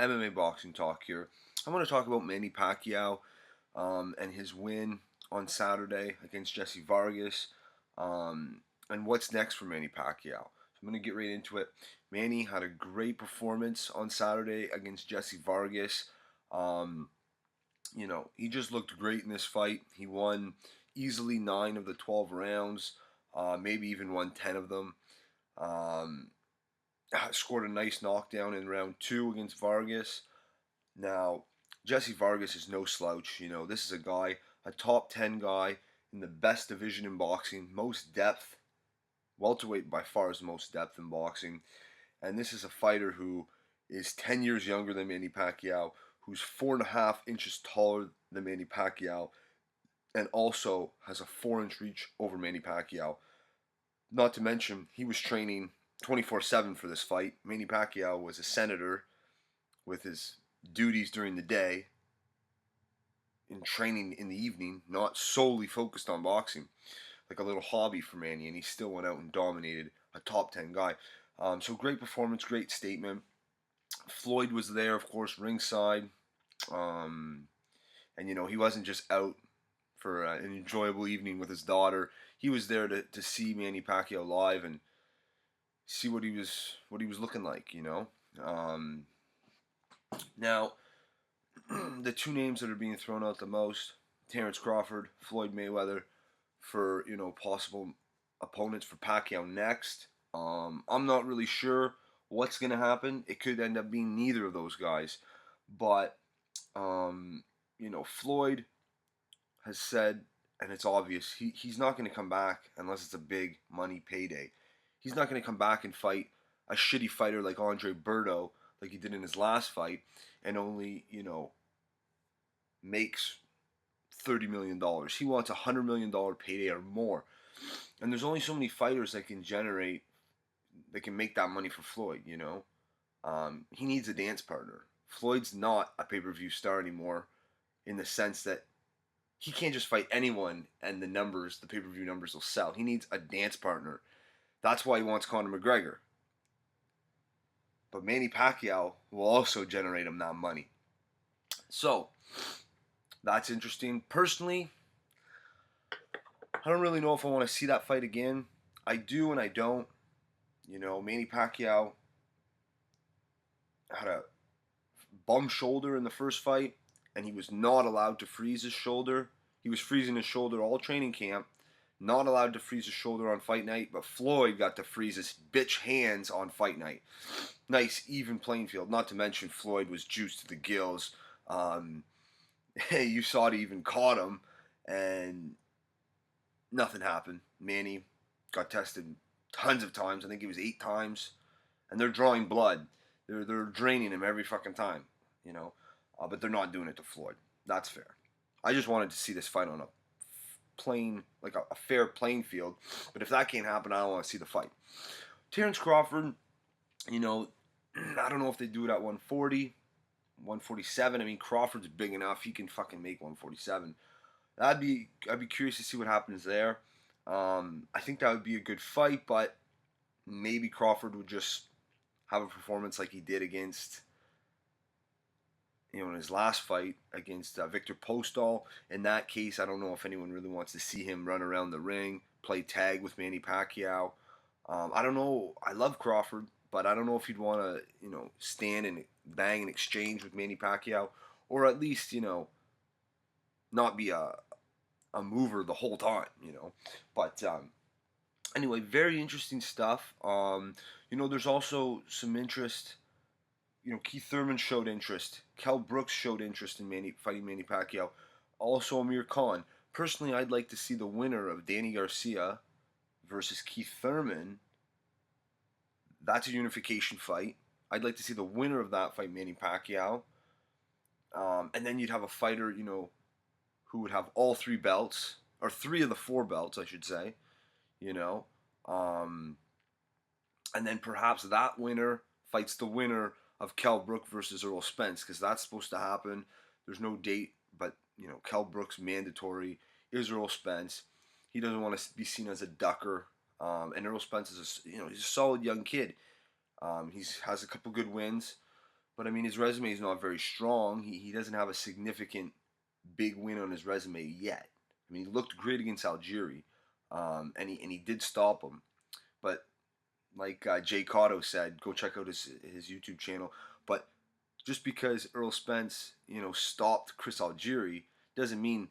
MMA boxing talk here. I want to talk about Manny Pacquiao and his win on Saturday against Jesse Vargas and what's next for Manny Pacquiao. So I'm going to get right into it. Manny had a great performance on Saturday against Jesse Vargas. He just looked great in this fight. He won easily 9 of the 12 rounds, maybe even won 10 of them. Scored a nice knockdown in round 2 against Vargas. Now, Jesse Vargas is no slouch. This is a top 10 guy in the best division in boxing, most depth. Welterweight by far is the most depth in boxing. And this is a fighter who is 10 years younger than Manny Pacquiao, who's 4.5 inches taller than Manny Pacquiao, and also has a 4-inch reach over Manny Pacquiao. Not to mention, he was training 24/7 for this fight. Manny Pacquiao was a senator with his duties during the day and training in the evening, not solely focused on boxing, like a little hobby for Manny, and he still went out and dominated a top 10 guy. So great performance, great statement. Floyd was there, of course, ringside, and he wasn't just out for an enjoyable evening with his daughter. He was there to see Manny Pacquiao live and see what he was looking like. Now, the two names that are being thrown out the most, Terence Crawford, Floyd Mayweather, for possible opponents for Pacquiao next. I'm not really sure what's going to happen. It could end up being neither of those guys. But, Floyd has said, and it's obvious, he's not going to come back unless it's a big money payday. He's not going to come back and fight a shitty fighter like Andre Berto, like he did in his last fight, and only, makes $30 million. He wants a $100 million payday or more. And there's only so many fighters that can make that money for Floyd, He needs a dance partner. Floyd's not a pay-per-view star anymore in the sense that he can't just fight anyone and the pay-per-view numbers will sell. He needs a dance partner. That's why he wants Conor McGregor. But Manny Pacquiao will also generate him that money. So, that's interesting. Personally, I don't really know if I want to see that fight again. I do and I don't. Manny Pacquiao had a bum shoulder in the first fight, and he was not allowed to freeze his shoulder. He was freezing his shoulder all training camp, not allowed to freeze his shoulder on fight night, but Floyd got to freeze his bitch hands on fight night. Nice, even playing field. Not to mention Floyd was juiced to the gills. You saw it even caught him, and nothing happened. Manny got tested tons of times. I think it was 8 times, and they're drawing blood. They're draining him every fucking time, but they're not doing it to Floyd. That's fair. I just wanted to see this fight on a a fair playing field. But if that can't happen, I don't want to see the fight. Terence Crawford, I don't know if they do it at 140, 147. I mean, Crawford's big enough; he can fucking make 147. I'd be curious to see what happens there. I think that would be a good fight, but maybe Crawford would just have a performance like he did against, in his last fight against Victor Postol. In that case, I don't know if anyone really wants to see him run around the ring, play tag with Manny Pacquiao. I don't know. I love Crawford, but I don't know if he'd want to, stand and bang and exchange with Manny Pacquiao, or at least, not be a mover the whole time, But anyway, very interesting stuff. There's also some interest. Keith Thurman showed interest. Kell Brooks showed interest in fighting Manny Pacquiao. Also Amir Khan. Personally, I'd like to see the winner of Danny Garcia versus Keith Thurman. That's a unification fight. I'd like to see the winner of that fight Manny Pacquiao. And then you'd have a fighter, who would have all 3 belts, or 3 of the 4 belts, I should say. And then perhaps that winner fights the winner of Kell Brooks versus Errol Spence, because that's supposed to happen. There's no date, but Kell Brooks mandatory is Errol Spence. He doesn't want to be seen as a ducker. And Errol Spence is he's a solid young kid. He has a couple good wins. But I mean, his resume is not very strong. He doesn't have a significant big win on his resume yet. I mean, he looked great against Algieri, and he did stop him. But like Jay Cotto said, go check out his YouTube channel. But just because Earl Spence, stopped Chris Algieri doesn't mean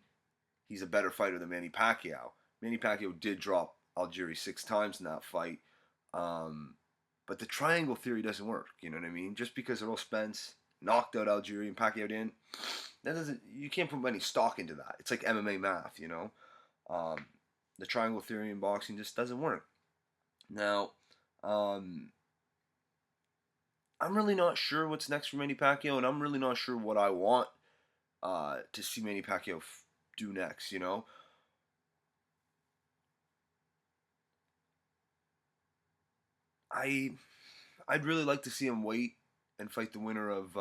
he's a better fighter than Manny Pacquiao. Manny Pacquiao did drop Algieri 6 times in that fight. Um, but the triangle theory doesn't work. You know what I mean? Just because Earl Spence knocked out Algieri and Pacquiao didn't, that doesn't. You can't put any stock into that. It's like MMA math. Um, the triangle theory in boxing just doesn't work. Now, um, I'm really not sure what's next for Manny Pacquiao, and I'm really not sure what I want to see Manny Pacquiao do next. I I'd really like to see him wait and fight the winner of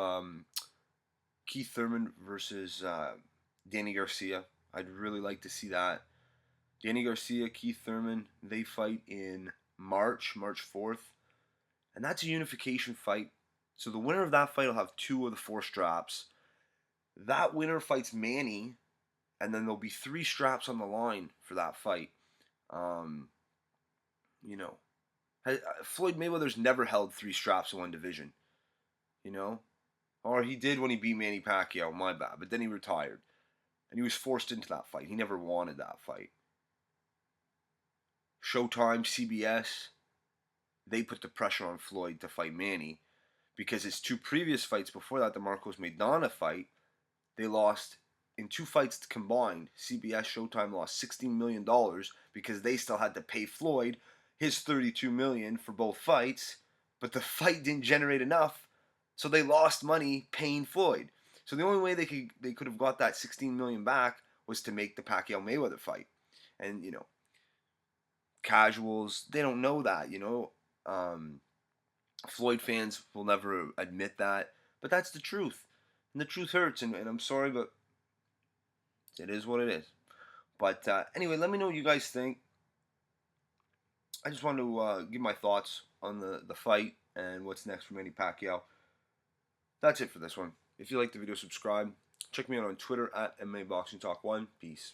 Keith Thurman versus Danny Garcia. I'd really like to see that. Danny Garcia, Keith Thurman, they fight in March 4th, and that's a unification fight. So the winner of that fight will have 2 of the 4 straps. That winner fights Manny, and then there'll be 3 straps on the line for that fight. Um, you know, Floyd Mayweather's never held 3 straps in one division. You know, or he did when he beat Manny Pacquiao. My bad, but then he retired, and he was forced into that fight. He never wanted that fight. Showtime, CBS, they put the pressure on Floyd to fight Manny because his 2 previous fights before that, the Marcos Maidana fight, they lost in 2 fights combined. CBS Showtime lost $16 million because they still had to pay Floyd his $32 million for both fights, but the fight didn't generate enough, so they lost money paying Floyd. So the only way they could have got that $16 million back was to make the Pacquiao Mayweather fight, and casuals, they don't know that. Floyd fans will never admit that, but that's the truth, and the truth hurts. And I'm sorry, but it is what it is. But anyway, let me know what you guys think. I just wanted to give my thoughts on the fight and what's next for Manny Pacquiao. That's it for this one. If you like the video, subscribe. Check me out on Twitter at MMA Boxing Talk 1. Peace.